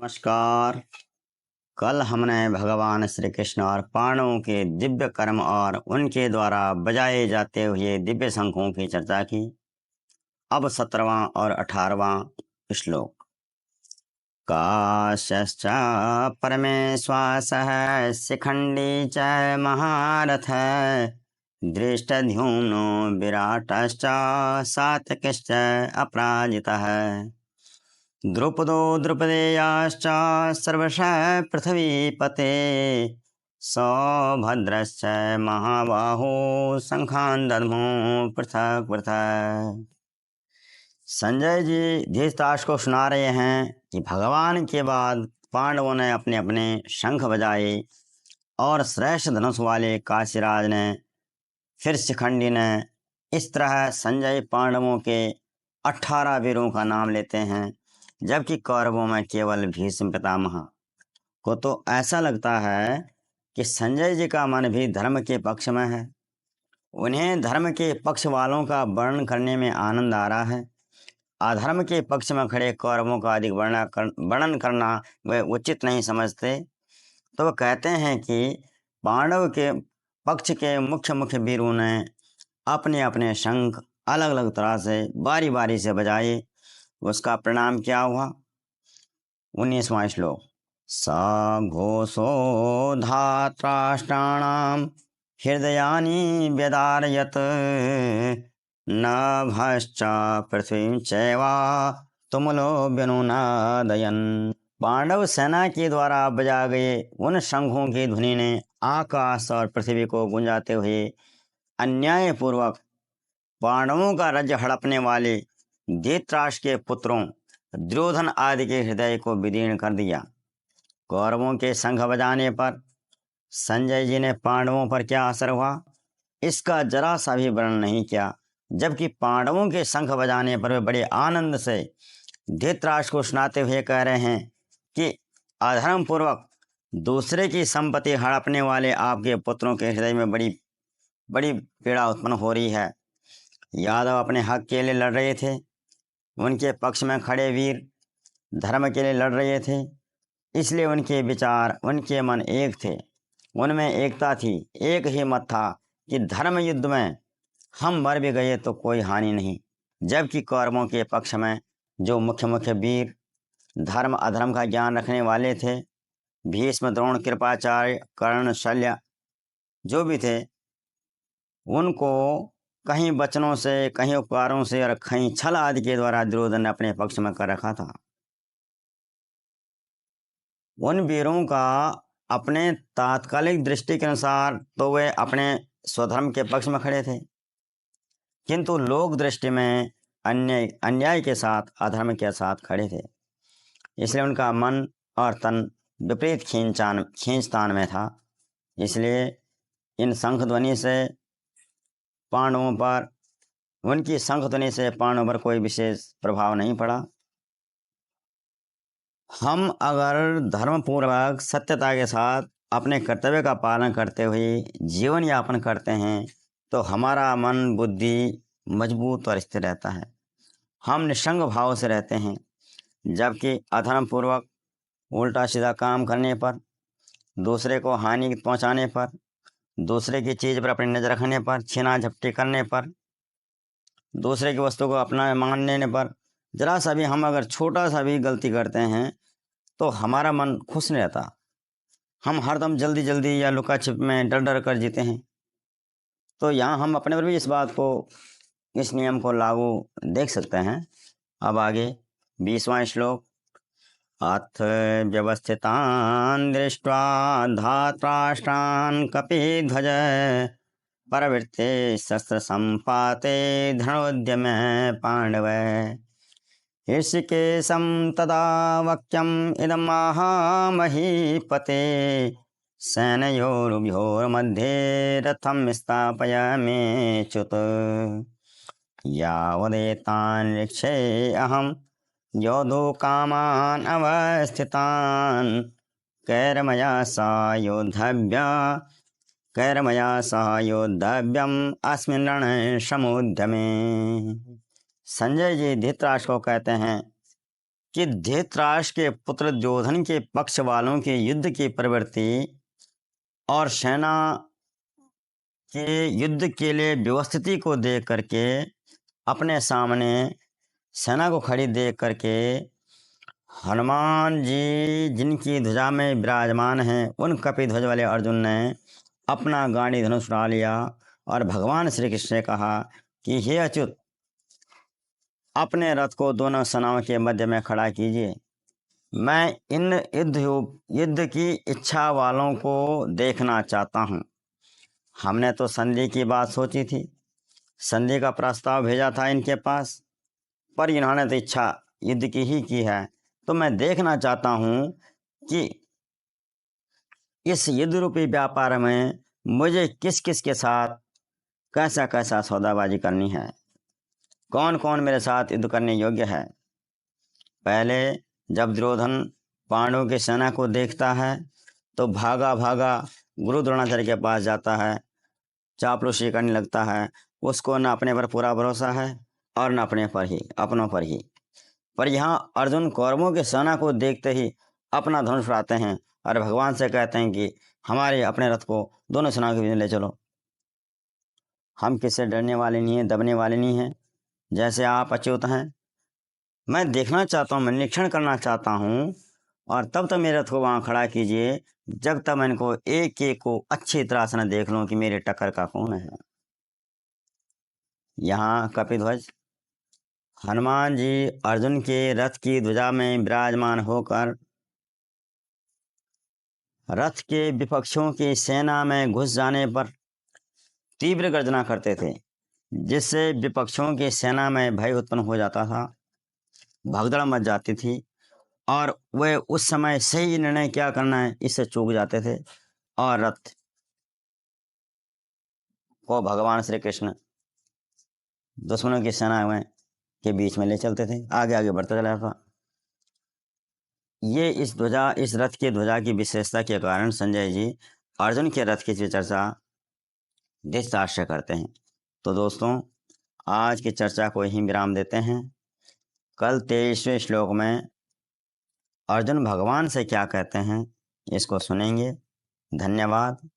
नमस्कार। कल हमने भगवान श्री कृष्ण और पांडवों के दिव्य कर्म और उनके द्वारा बजाए जाते हुए दिव्य शंखों की चर्चा की। अब 17वां और 18वां श्लोक। काश्यश्च परमेश्वासः शिखंडी च महारथ दृष्टद्युम्नो विराटश्च सात्यकिश्च अपराजितः द्रुपदो द्रुपदेयाश्च सर्वशः पृथ्वीपते सौभद्रश्च महाबाहो शंखान् दद्मो पृथक पृथक। संजय जी धृतराष्ट्र को सुना रहे हैं कि भगवान के बाद पांडवों ने अपने अपने शंख बजाए और श्रेष्ठ धनुष वाले काशीराज ने, फिर शिखंडी ने। इस तरह संजय पांडवों के 18 वीरों का नाम लेते हैं, जबकि कौरवों में केवल भीष्म पितामह को। तो ऐसा लगता है कि संजय जी का मन भी धर्म के पक्ष में है। उन्हें धर्म के पक्ष वालों का वर्णन करने में आनंद आ रहा है। अधर्म के पक्ष में खड़े कौरवों का अधिक वर्णन करना वे उचित नहीं समझते। तो वो कहते हैं कि पांडव के पक्ष के मुख्य मुख्य वीरों ने अपने अपने शंख अलग अलग तरह से बारी बारी से बजाए। उसका परिणाम क्या हुआ? 19वां श्लोक। स घोषो धात्राष्ट्राणाम हृदयानि व्यदारयत नभश्च पृथ्वीं चैवा तुमुलो व्यनुनादयन्। पांडव सेना के द्वारा बजा गए उन शंखों की ध्वनि ने आकाश और पृथ्वी को गुंजाते हुए अन्यायपूर्वक पांडवों का राज्य हड़पने वाले धृतराष्ट्र के पुत्रों दुर्योधन आदि के हृदय को विदीर्ण कर दिया। कौरवों के शंख बजाने पर संजय जी ने पांडवों पर क्या असर हुआ, इसका जरा सा भी वर्णन नहीं किया। जबकि पांडवों के शंख बजाने पर वे बड़े आनंद से धृतराष्ट्र को सुनाते हुए कह रहे हैं कि अधर्म पूर्वक दूसरे की संपत्ति हड़पने वाले आपके पुत्रों के हृदय में बड़ी बड़ी पीड़ा उत्पन्न हो रही है। यादव अपने हक के लिए लड़ रहे थे, उनके पक्ष में खड़े वीर धर्म के लिए लड़ रहे थे, इसलिए उनके विचार, उनके मन एक थे, उनमें एकता थी। एक ही मत था कि धर्म युद्ध में हम मर भी गए तो कोई हानि नहीं। जबकि कौरवों के पक्ष में जो मुख्य मुख्य वीर धर्म अधर्म का ज्ञान रखने वाले थे, भीष्म, द्रोण, कृपाचार्य, कर्ण, शल्य जो भी थे, उनको कहीं वचनों से, कहीं उपकारों से और कहीं छल आदि के द्वारा दुर्योधन ने अपने पक्ष में कर रखा था। उन वीरों का अपने तात्कालिक दृष्टि के अनुसार तो वे अपने स्वधर्म के पक्ष में खड़े थे, किंतु लोक दृष्टि में अन्याय के साथ, अधर्म के साथ खड़े थे। इसलिए उनका मन और तन विपरीत खींचतान में था। इसलिए इन शंख ध्वनि से पांडवों पर, उनकी शंख ध्वनि से पांडवों पर कोई विशेष प्रभाव नहीं पड़ा। हम अगर धर्मपूर्वक सत्यता के साथ अपने कर्तव्य का पालन करते हुए जीवन यापन करते हैं तो हमारा मन, बुद्धि मजबूत और स्थिर रहता है। हम निसंग भाव से रहते हैं। जबकि अधर्म पूर्वक उल्टा सीधा काम करने पर, दूसरे को हानि पहुंचाने पर, दूसरे की चीज़ पर अपनी नज़र रखने पर, छीना झपटी करने पर, दूसरे की वस्तु को अपना मान लेने पर, जरा सा भी हम अगर छोटा सा भी गलती करते हैं तो हमारा मन खुश नहीं रहता। हम हरदम जल्दी जल्दी या लुका छिप में डर डर कर जीते हैं। तो यहाँ हम अपने पर भी इस बात को, इस नियम को लागू देख सकते हैं। अब आगे 20वां श्लोक। अथ व्यवस्थितान् दृष्ट्वा धात्राष्ट्रान् कपिध्वज प्रवृत्ते शस्त्र संपाते धनोद्यमे पांडव ऋषिकेशं तदा वाक्यम् इदमाह महीपते सेनयोरुभयोर्मध्ये रथं स्थापयाम्यच्युत यावदेतान् ऋक्षे अहं योद्धुं कामान् अवस्थितान् कैर्मया सह योद्धव्यम् अस्मिन् रणे समुद्यमे। संजय जी धृतराष्ट्र को कहते हैं कि धृतराष्ट्र के पुत्र दुर्योधन के पक्ष वालों के युद्ध की प्रवृत्ति और सेना के युद्ध के लिए व्यवस्थिति को देख करके, अपने सामने सेना को खड़ी देख करके, हनुमान जी जिनकी ध्वजा में विराजमान हैं, उन कपिध्वज वाले अर्जुन ने अपना गांडी धनुष उठा लिया और भगवान श्री कृष्ण से कहा कि हे अच्युत, अपने रथ को दोनों सेनाओं के मध्य में खड़ा कीजिए। मैं इन युद्ध की इच्छा वालों को देखना चाहता हूँ। हमने तो संधि की बात सोची थी, संधि का प्रस्ताव भेजा था इनके पास, पर इन्होंने तो इच्छा युद्ध की ही की है। तो मैं देखना चाहता हूँ कि इस युद्ध रूपी व्यापार में मुझे किस किस के साथ कैसा कैसा सौदाबाजी करनी है, कौन कौन मेरे साथ युद्ध करने योग्य है। पहले जब दुर्योधन पांडवों की सेना को देखता है तो भागा भागा गुरु द्रोणाचार्य के पास जाता है, चापलूसी करने लगता है। उसको न अपने पर पूरा भरोसा है और न अपने पर ही, अपनों पर ही। पर यहाँ अर्जुन कौरवों की सेना को देखते ही अपना धनुष उठाते हैं और भगवान से कहते हैं कि हमारे अपने रथ को दोनों सेनाओं के बीच में ले चलो। हम किससे डरने वाले नहीं हैं, दबने वाले नहीं हैं। जैसे आप अच्युत हैं, मैं देखना चाहता हूँ, मैं निरीक्षण करना चाहता हूँ, और तब तक मेरे रथ को वहाँ खड़ा कीजिए जब तक मैं इनको एक एक को अच्छी तरह से न देख लूँ कि मेरे टक्कर का कौन है। यहाँ कपिध्वज हनुमान जी अर्जुन के रथ की ध्वजा में विराजमान होकर रथ के विपक्षों की सेना में घुस जाने पर तीव्र गर्जना करते थे, जिससे विपक्षों की सेना में भय उत्पन्न हो जाता था, भगदड़ मच जाती थी और वे उस समय सही निर्णय क्या करना है इससे चूक जाते थे और रथ को भगवान श्री कृष्ण दुश्मनों की सेना में के बीच में ले चलते थे, आगे आगे बढ़ता चला था। ये इस रथ की ध्वजा की विशेषता के कारण संजय जी अर्जुन के रथ की चर्चा धृतराष्ट्र करते हैं। तो दोस्तों, आज की चर्चा को यहीं विराम देते हैं। कल 23वें श्लोक में अर्जुन भगवान से क्या कहते हैं इसको सुनेंगे। धन्यवाद।